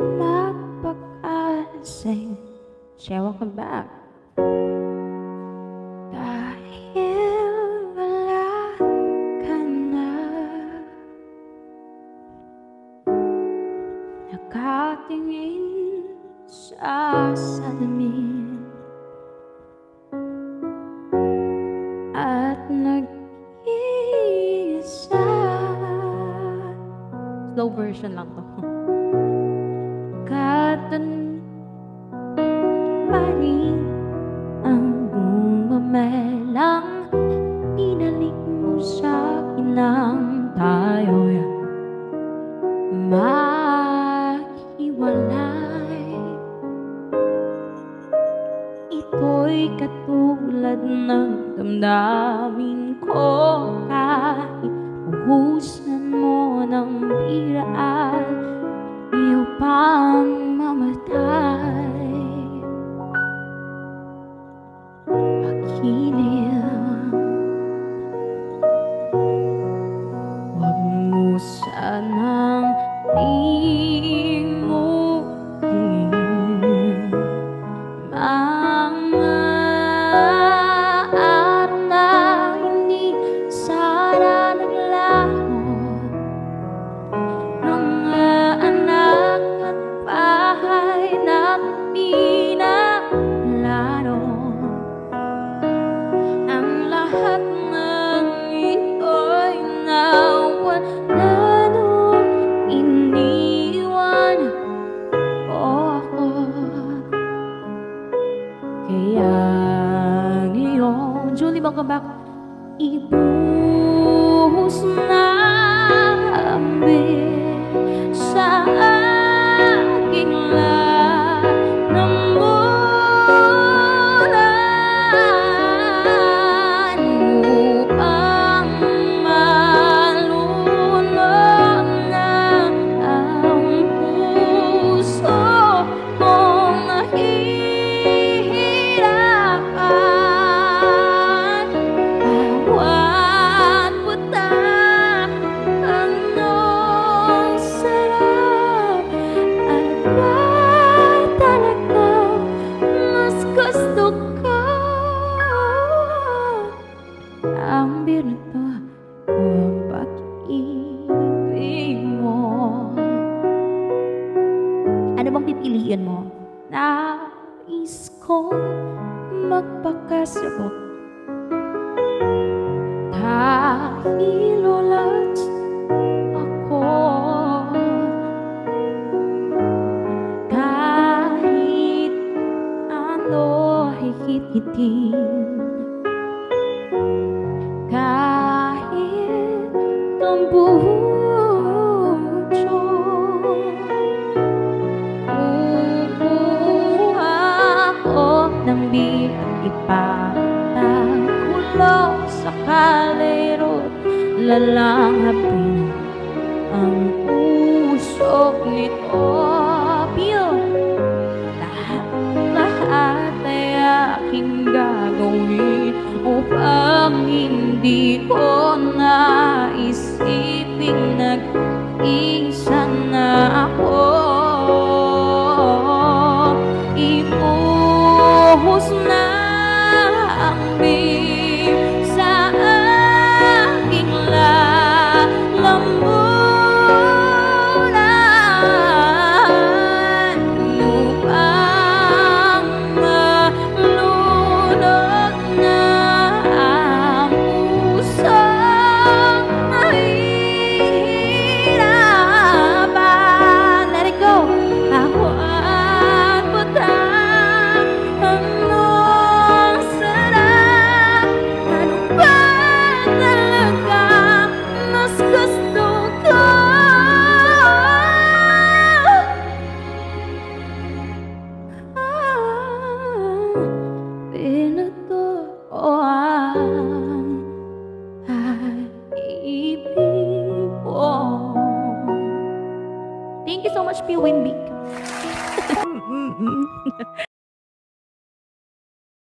magpag-alasing. Share, welcome back. Dahil wala ka na, nakatingin sa salamin at nag-iisa. Slow version lang to. Katan pa rin ang bumamelang pinalik mo sa akin nang tayo'y maghiwalay. Ito'y katulad ng damdamin ko kahit uhusan mo ng biraan, iyo pang mamatay. Pag-hilirang, huwag mo sanang limutin mga araw na hindi sana naglaho, mga anak at bahay na pinalaro. Ang lahat ng ito'y nawala nung iniwan mo ako. Kaya ngayon, Julie, welcome back. Ibuhos na ang bilis sa aking lalamunan upang malunod na ang puso kong nahihirapan. Bawat buta anong sarap, at ba talaga mas gusto ko ang birito o ang pag-ibig mo? Ano bang pipiliin mo? Nais kong magpakasabot dahil ulat ako, kahit ano higit-hitin, kahit tambucho. Kukuha ko ng bilang ipatangkulong sa kalero, lalanghapin ang usok nito. Feel lahat ay aking gagawin upang hindi ko naisiping nag-isa na ako. Ibuhos na ang bilis sa aking lalamunan upang malunod na ang pusong nahihirapan. Let it go. Bawat buta anong sarap, ano ba talaga mas gusto ko? Pinatuan pag-ibig ko. Thank you so much, P. Winby.